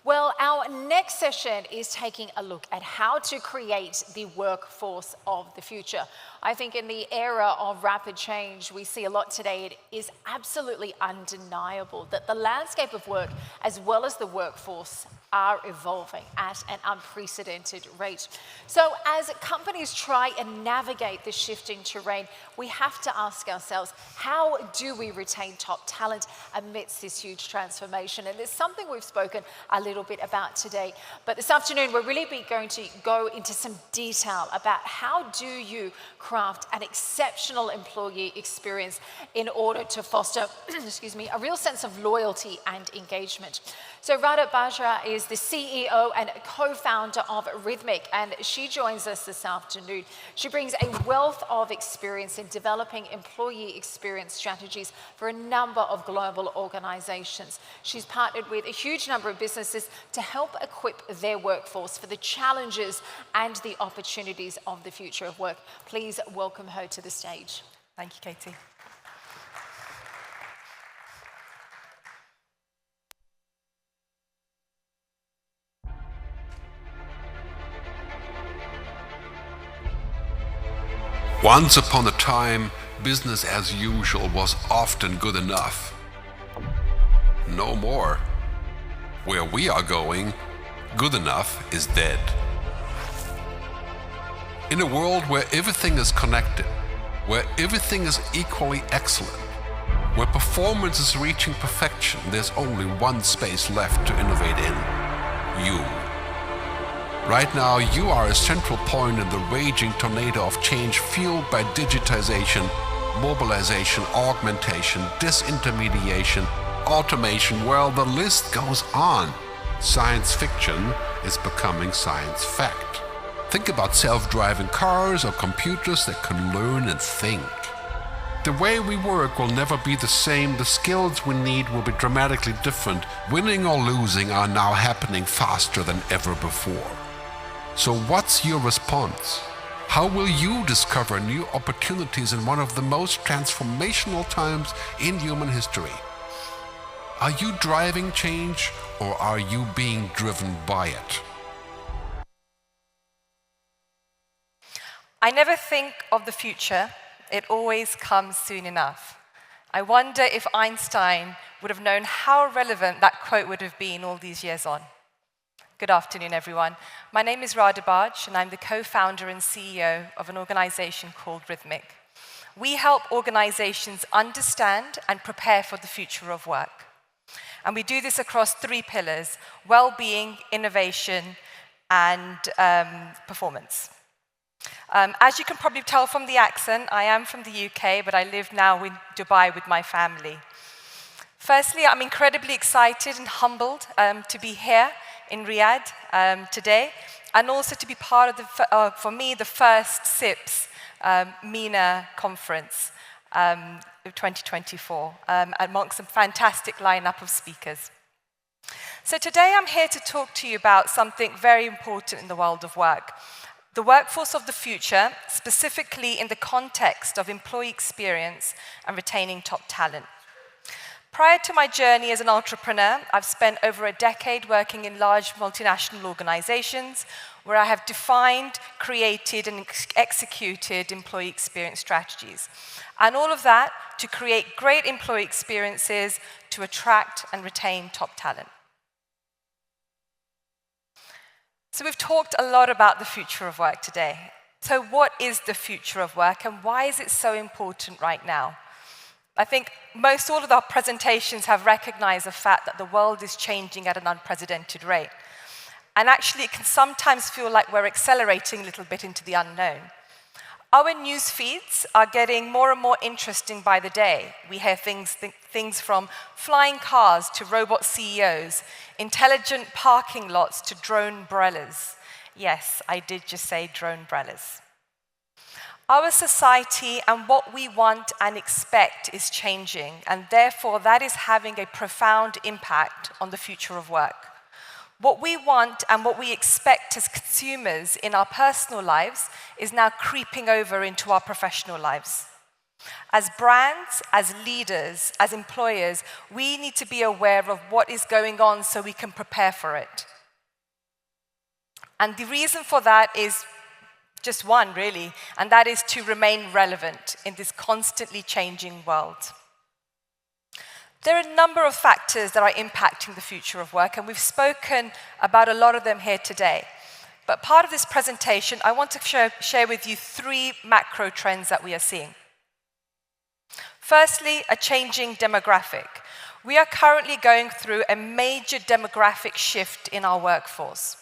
Well, our next session is taking a look at how to create the workforce of the future. I think in the era of rapid change, we see a lot today. It is absolutely undeniable that the landscape of work, as well as the workforce, are evolving at an unprecedented rate. So as companies try and navigate this shifting terrain, we have to ask ourselves, how do we retain top talent amidst this huge transformation? And it's something we've spoken a little bit about today. But this afternoon, we're really going to go into some detail about how do you craft an exceptional employee experience in order to foster, excuse me, a real sense of loyalty and engagement. So Radha Bajra is the CEO and co-founder of Rhythmic, and she joins us this afternoon. She brings a wealth of experience in developing employee experience strategies for a number of global organizations. She's partnered with a huge number of businesses to help equip their workforce for the challenges and the opportunities of the future of work. Please welcome her to the stage. Thank you, Katie. Once upon a time, business as usual was often good enough. No more. Where we are going, good enough is dead. In a world where everything is connected, where everything is equally excellent, where performance is reaching perfection, there's only one space left to innovate in: you. Right now, you are a central point in the raging tornado of change fueled by digitization, mobilization, augmentation, disintermediation, automation. Well, the list goes on. Science fiction is becoming science fact. Think about self-driving cars or computers that can learn and think. The way we work will never be the same. The skills we need will be dramatically different. Winning or losing are now happening faster than ever before. So what's your response? How will you discover new opportunities in one of the most transformational times in human history? Are you driving change, or are you being driven by it? I never think of the future. It always comes soon enough. I wonder if Einstein would have known how relevant that quote would have been all these years on. Good afternoon, everyone. My name is Radha Baj, and I'm the co-founder and CEO of an organization called Rhythmic. We help organizations understand and prepare for the future of work. And we do this across 3 pillars: well-being, innovation, and performance. As you can probably tell from the accent, I am from the UK, but I live now in Dubai with my family. Firstly, I'm incredibly excited and humbled to be here in Riyadh today, and also to be part of, for me, the first CIPS MENA Conference 2024, amongst a fantastic lineup of speakers. So today I'm here to talk to you about something very important in the world of work: the workforce of the future, specifically in the context of employee experience and retaining top talent. Prior to my journey as an entrepreneur, I've spent over a decade working in large multinational organizations where I have defined, created, and executed employee experience strategies. And all of that to create great employee experiences to attract and retain top talent. So we've talked a lot about the future of work today. So what is the future of work, and why is it so important right now? I think most all of our presentations have recognized the fact that the world is changing at an unprecedented rate. And actually, it can sometimes feel like we're accelerating a little bit into the unknown. Our news feeds are getting more and more interesting by the day. We hear things from flying cars to robot CEOs, intelligent parking lots to drone umbrellas. Yes, I did just say drone umbrellas. Our society and what we want and expect is changing, and therefore that is having a profound impact on the future of work. What we want and what we expect as consumers in our personal lives is now creeping over into our professional lives. As brands, as leaders, as employers, we need to be aware of what is going on so we can prepare for it. And the reason for that is just one, really, and that is to remain relevant in this constantly changing world. There are a number of factors that are impacting the future of work, and we've spoken about a lot of them here today. But part of this presentation, I want to share with you 3 macro trends that we are seeing. Firstly, a changing demographic. We are currently going through a major demographic shift in our workforce.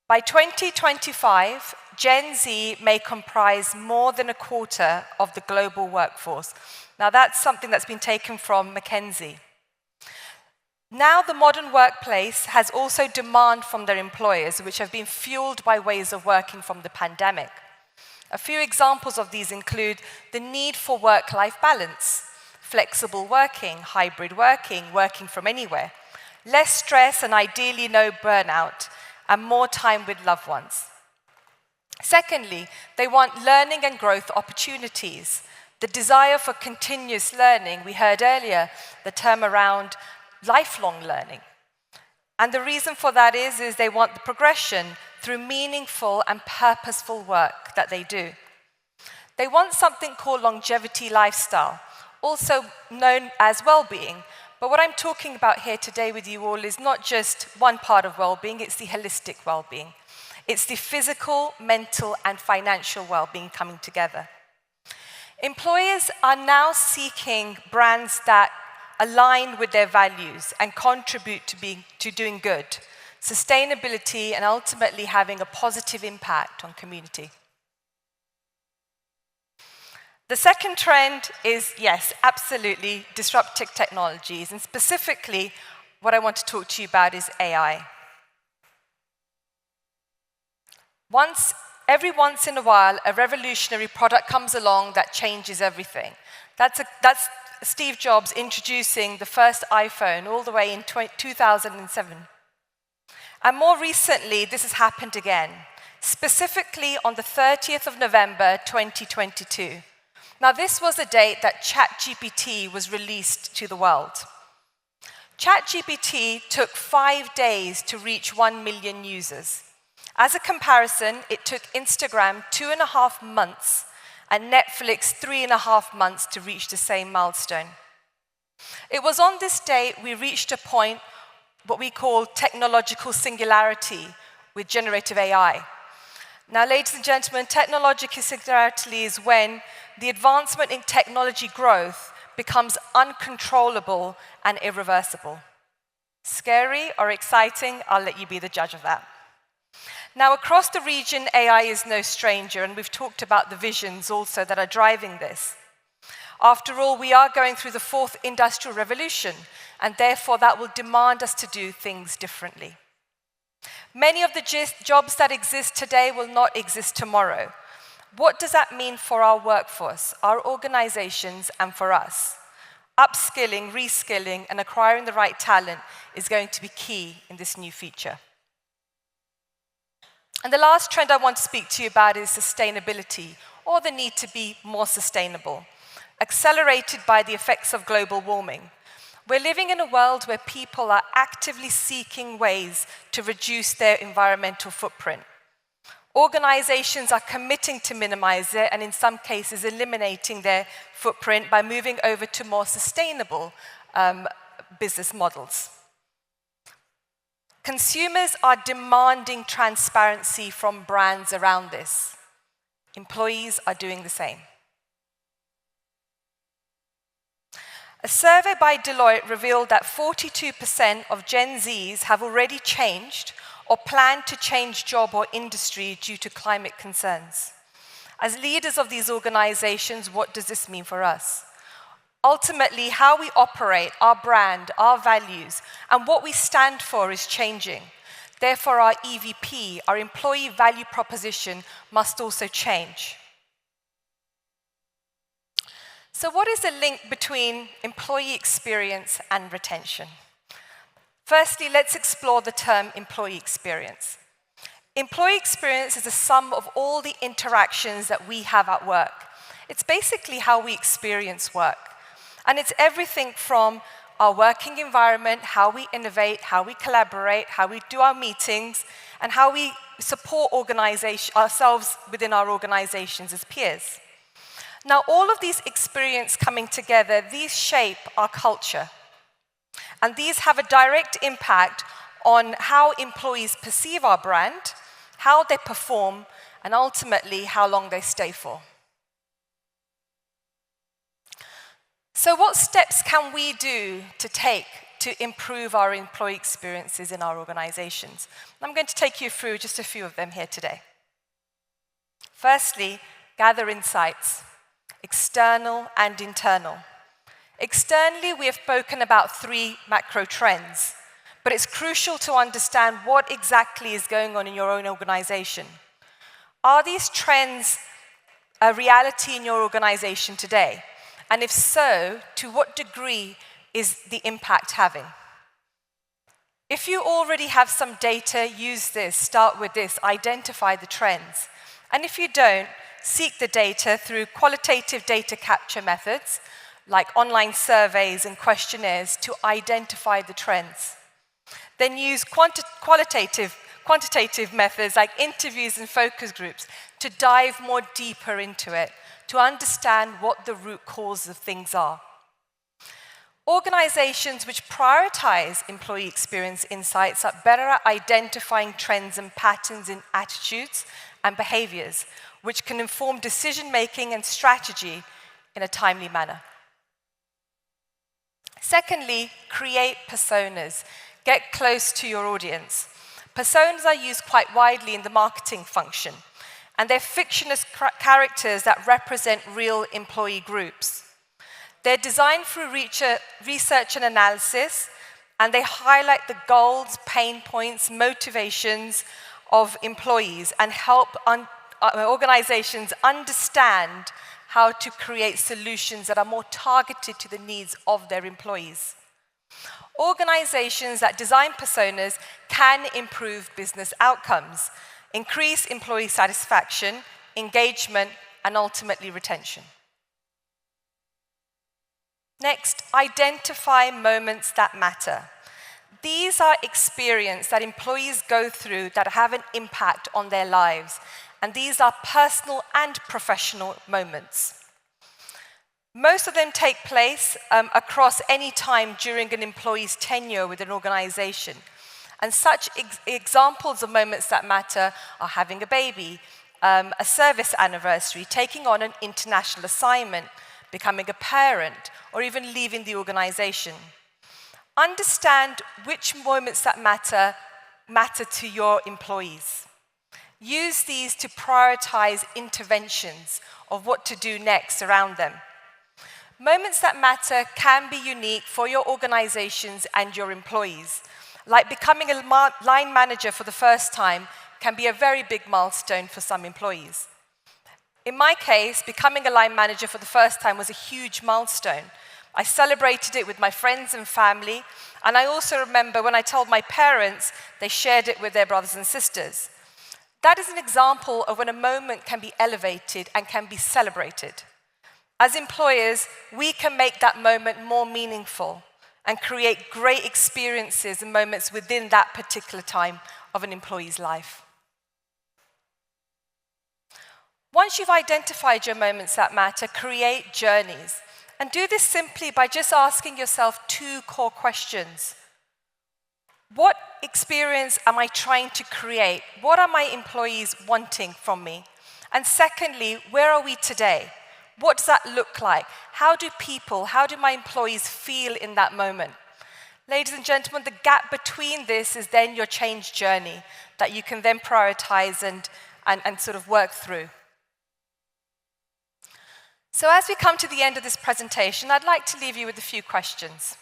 By 2025, Gen Z may comprise more than a quarter of the global workforce. Now, that's something that's been taken from McKinsey. Now, the modern workplace has also demand from their employers, which have been fueled by ways of working from the pandemic. A few examples of these include the need for work-life balance, flexible working, hybrid working, working from anywhere, less stress and ideally no burnout, and more time with loved ones. Secondly, they want learning and growth opportunities. The desire for continuous learning, we heard earlier the term around lifelong learning. And the reason for that is they want the progression through meaningful and purposeful work that they do. They want something called longevity lifestyle, also known as well-being. But what I'm talking about here today with you all is not just one part of well-being, it's the holistic well-being. It's the physical, mental, and financial well-being coming together. Employers are now seeking brands that align with their values and contribute to doing good, sustainability, and ultimately having a positive impact on community. The second trend is, yes, absolutely, disruptive technologies, and specifically, what I want to talk to you about is AI. Every once in a while, a revolutionary product comes along that changes everything. That's Steve Jobs introducing the first iPhone all the way in 2007. And more recently, this has happened again, specifically on the 30th of November, 2022. Now, this was the date that ChatGPT was released to the world. ChatGPT took 5 days to reach 1 million users. As a comparison, it took Instagram 2.5 months and Netflix 3.5 months to reach the same milestone. It was on this date we reached a point, what we call technological singularity with generative AI. Now, ladies and gentlemen, technological singularity is when the advancement in technology growth becomes uncontrollable and irreversible. Scary or exciting? I'll let you be the judge of that. Now, across the region, AI is no stranger, and we've talked about the visions also that are driving this. After all, we are going through the 4th industrial revolution, and therefore that will demand us to do things differently. Many of the jobs that exist today will not exist tomorrow. What does that mean for our workforce, our organizations, and for us? Upskilling, reskilling, and acquiring the right talent is going to be key in this new future. And the last trend I want to speak to you about is sustainability, or the need to be more sustainable, accelerated by the effects of global warming. We're living in a world where people are actively seeking ways to reduce their environmental footprint. Organizations are committing to minimize it, and in some cases eliminating their footprint by moving over to more sustainable business models. Consumers are demanding transparency from brands around this. Employees are doing the same. A survey by Deloitte revealed that 42% of Gen Zs have already changed or plan to change job or industry due to climate concerns. As leaders of these organizations, what does this mean for us? Ultimately, how we operate, our brand, our values, and what we stand for is changing. Therefore, our EVP, our employee value proposition, must also change. So what is the link between employee experience and retention? Firstly, let's explore the term employee experience. Employee experience is the sum of all the interactions that we have at work. It's basically how we experience work. And it's everything from our working environment, how we innovate, how we collaborate, how we do our meetings, and how we support ourselves within our organizations as peers. Now, all of these experiences coming together, these shape our culture. And these have a direct impact on how employees perceive our brand, how they perform, and ultimately how long they stay for. So what steps can we do to take to improve our employee experiences in our organizations? I'm going to take you through just a few of them here today. Firstly, gather insights, external and internal. Externally, we have spoken about 3 macro trends, but it's crucial to understand what exactly is going on in your own organization. Are these trends a reality in your organization today? And if so, to what degree is the impact having? If you already have some data, use this, start with this, identify the trends. And if you don't, seek the data through qualitative data capture methods, like online surveys and questionnaires, to identify the trends. Then use quantitative methods like interviews and focus groups to dive more deeper into it, to understand what the root causes of things are. Organizations which prioritize employee experience insights are better at identifying trends and patterns in attitudes and behaviors, which can inform decision-making and strategy in a timely manner. Secondly, create personas. Get close to your audience. Personas are used quite widely in the marketing function, and they're fictitious characters that represent real employee groups. They're designed through research and analysis, and they highlight the goals, pain points, motivations of employees and help organizations understand how to create solutions that are more targeted to the needs of their employees. Organizations that design personas can improve business outcomes, increase employee satisfaction, engagement, and ultimately retention. Next, identify moments that matter. These are experiences that employees go through that have an impact on their lives, and these are personal and professional moments. Most of them take place across any time during an employee's tenure with an organization. And such examples of moments that matter are having a baby, a service anniversary, taking on an international assignment, becoming a parent, or even leaving the organization. Understand which moments that matter to your employees. Use these to prioritize interventions of what to do next around them. Moments that matter can be unique for your organizations and your employees. Like becoming a line manager for the first time can be a very big milestone for some employees. In my case, becoming a line manager for the first time was a huge milestone. I celebrated it with my friends and family, and I also remember when I told my parents, they shared it with their brothers and sisters. That is an example of when a moment can be elevated and can be celebrated. As employers, we can make that moment more meaningful and create great experiences and moments within that particular time of an employee's life. Once you've identified your moments that matter, create journeys. And do this simply by just asking yourself 2 core questions. What experience am I trying to create? What are my employees wanting from me? And secondly, where are we today? What does that look like? How do my employees feel in that moment? Ladies and gentlemen, the gap between this is then your change journey that you can then prioritize and sort of work through. So as we come to the end of this presentation, I'd like to leave you with a few questions.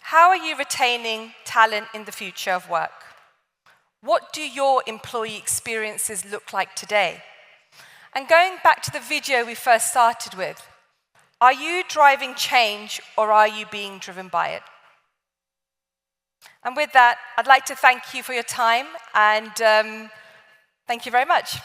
How are you retaining talent in the future of work? What do your employee experiences look like today? And going back to the video we first started with, are you driving change or are you being driven by it? And with that, I'd like to thank you for your time and thank you very much.